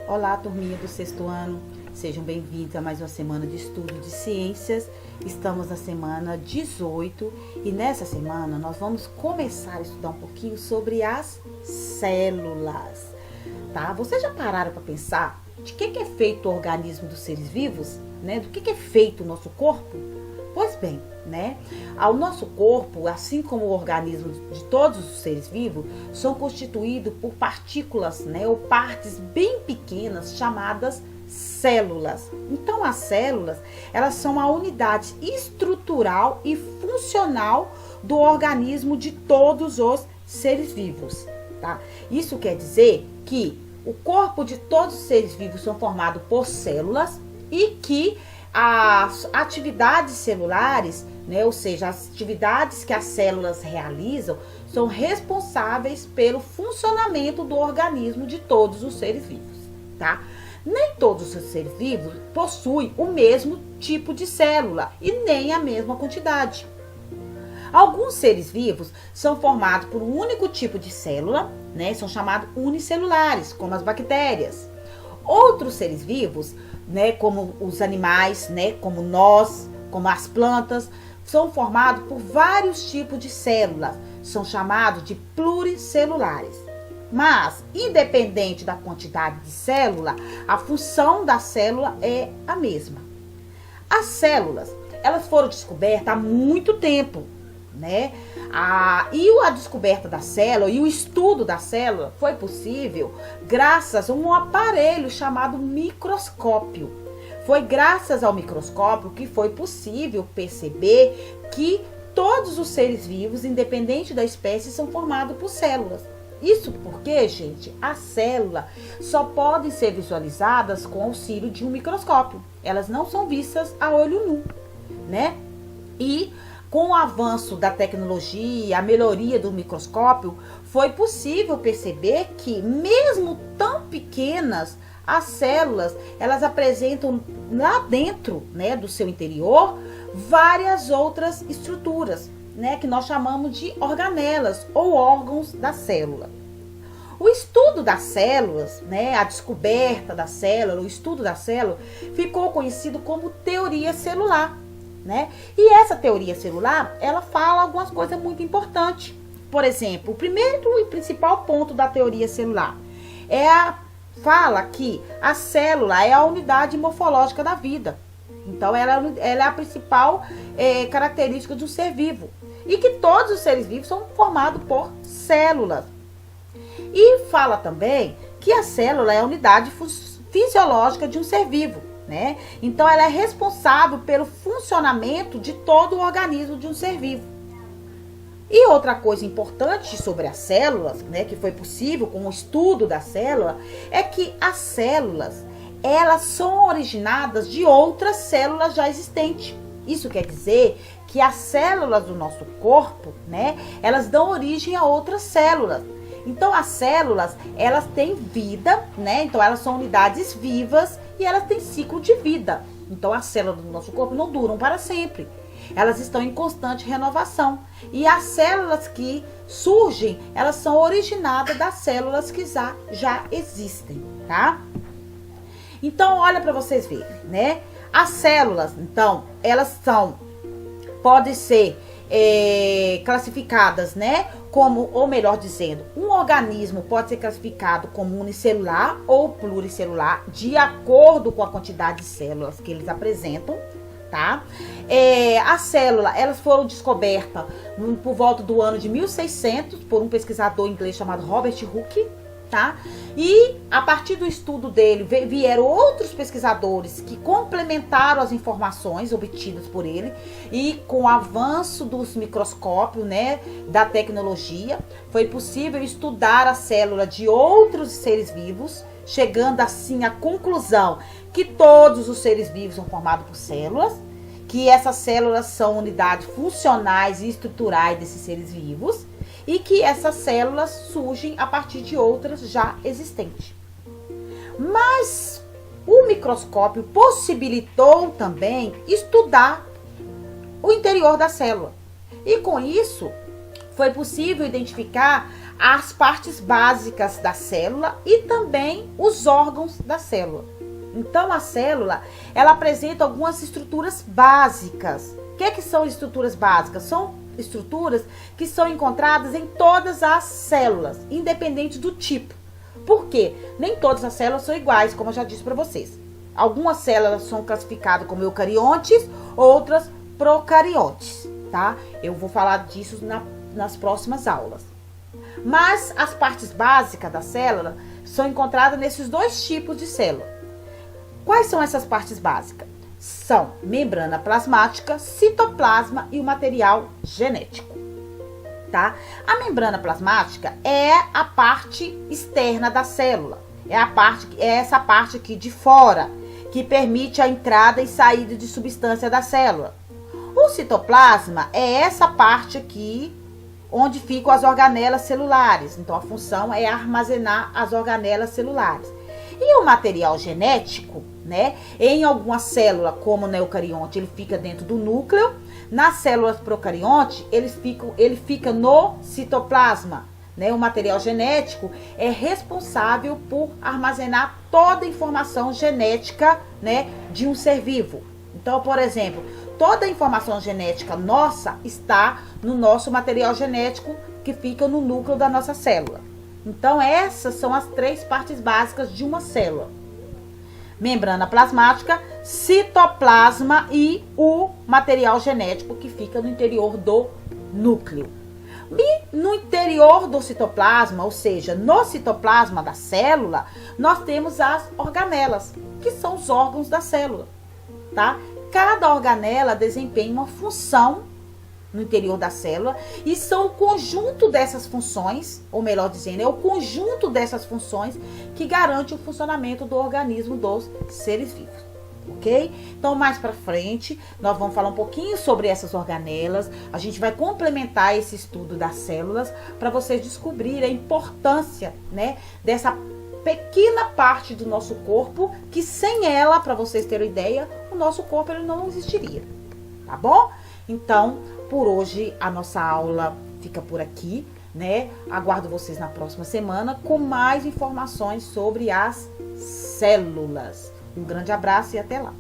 Olá, turminha do sexto ano, sejam bem-vindos a mais uma semana de estudo de ciências. Estamos na semana 18 e nessa semana nós vamos começar a estudar um pouquinho sobre as células, tá? Vocês já pararam para pensar de que é feito o organismo dos seres vivos, né? Do que é feito o nosso corpo? Pois bem, né? O nosso corpo, assim como o organismo de todos os seres vivos, são constituídos por partículas, né? Ou partes bem pequenas chamadas células. Então, as células, elas são a unidade estrutural e funcional do organismo de todos os seres vivos, tá? Isso quer dizer que o corpo de todos os seres vivos são formados por células e que as atividades celulares, né, ou seja, as atividades que as células realizam, são responsáveis pelo funcionamento do organismo de todos os seres vivos, tá? Nem todos os seres vivos possuem o mesmo tipo de célula e nem a mesma quantidade. Alguns seres vivos são formados por um único tipo de célula, né, são chamados unicelulares, como as bactérias. Outros seres vivos, né, como os animais, né, como nós, como as plantas, são formados por vários tipos de células, são chamados de pluricelulares. Mas, independente da quantidade de célula, a função da célula é a mesma. As células, elas foram descobertas há muito tempo, né? E a descoberta da célula e o estudo da célula foi possível graças a um aparelho chamado microscópio. Foi graças ao microscópio que foi possível perceber que todos os seres vivos, independente da espécie, são formados por células. Isso porque, gente, as células só podem ser visualizadas com auxílio de um microscópio. Elas não são vistas a olho nu, né? E com o avanço da tecnologia, a melhoria do microscópio, foi possível perceber que, mesmo tão pequenas, as células, elas apresentam lá dentro, né, do seu interior, várias outras estruturas, né, que nós chamamos de organelas ou órgãos da célula. O estudo das células, né, a descoberta da célula, o estudo da célula, ficou conhecido como teoria celular. Né? E essa teoria celular, ela fala algumas coisas muito importantes. Por exemplo, o primeiro e principal ponto da teoria celular fala que a célula é a unidade morfológica da vida. Então, ela é a principal característica de um ser vivo. E que todos os seres vivos são formados por células. E fala também que a célula é a unidade fisiológica de um ser vivo. Né? Então, ela é responsável pelo funcionamento de todo o organismo de um ser vivo. E outra coisa importante sobre as células, né, que foi possível com o estudo da célula, é que as células, elas são originadas de outras células já existentes. Isso quer dizer que as células do nosso corpo, né, elas dão origem a outras células. Então, as células, elas têm vida, né? Então, elas são unidades vivas e elas têm ciclo de vida. Então, as células do nosso corpo não duram para sempre. Elas estão em constante renovação. E as células que surgem, elas são originadas das células que já existem, tá? Então, olha para vocês verem, né? As células, então, elas podem ser classificadas, né, como, ou melhor dizendo, um organismo pode ser classificado como unicelular ou pluricelular, de acordo com a quantidade de células que eles apresentam, tá? A célula, elas foram descobertas por volta do ano de 1600 por um pesquisador inglês chamado Robert Hooke, tá? E a partir do estudo dele vieram outros pesquisadores que complementaram as informações obtidas por ele, e com o avanço dos microscópios, né, da tecnologia, foi possível estudar a célula de outros seres vivos, chegando assim à conclusão que todos os seres vivos são formados por células, que essas células são unidades funcionais e estruturais desses seres vivos, e que essas células surgem a partir de outras já existentes. Mas o microscópio possibilitou também estudar o interior da célula. E com isso, foi possível identificar as partes básicas da célula e também os órgãos da célula. Então, a célula, ela apresenta algumas estruturas básicas. O que são estruturas básicas? São estruturas que são encontradas em todas as células, independente do tipo. Por quê? Nem todas as células são iguais, como eu já disse para vocês. Algumas células são classificadas como eucariontes, outras procariontes, tá? Eu vou falar disso nas próximas aulas. Mas as partes básicas da célula são encontradas nesses dois tipos de célula. Quais são essas partes básicas? São membrana plasmática, citoplasma e o material genético, tá? A membrana plasmática é a parte externa da célula, é essa parte aqui de fora, que permite a entrada e saída de substância da célula. O citoplasma é essa parte aqui, onde ficam as organelas celulares. Então, a função é armazenar as organelas celulares. E o material genético, né? Em alguma célula, como na eucarionte, ele fica dentro do núcleo. Nas células procarionte, ele fica no citoplasma, né? O material genético é responsável por armazenar toda a informação genética, né, de um ser vivo. Então, por exemplo, toda a informação genética nossa está no nosso material genético, que fica no núcleo da nossa célula. Então, essas são as três partes básicas de uma célula: membrana plasmática, citoplasma e o material genético, que fica no interior do núcleo. E no interior do citoplasma, ou seja, no citoplasma da célula, nós temos as organelas, que são os órgãos da célula, tá? Cada organela desempenha uma função no interior da célula e são o conjunto dessas funções, ou melhor dizendo, é o conjunto dessas funções que garante o funcionamento do organismo dos seres vivos, ok? Então, mais pra frente, nós vamos falar um pouquinho sobre essas organelas, a gente vai complementar esse estudo das células para vocês descobrirem a importância, né, dessa pequena parte do nosso corpo, que sem ela, para vocês terem ideia, o nosso corpo ele não existiria, tá bom? Então, por hoje, a nossa aula fica por aqui, né? Aguardo vocês na próxima semana com mais informações sobre as células. Um grande abraço e até lá!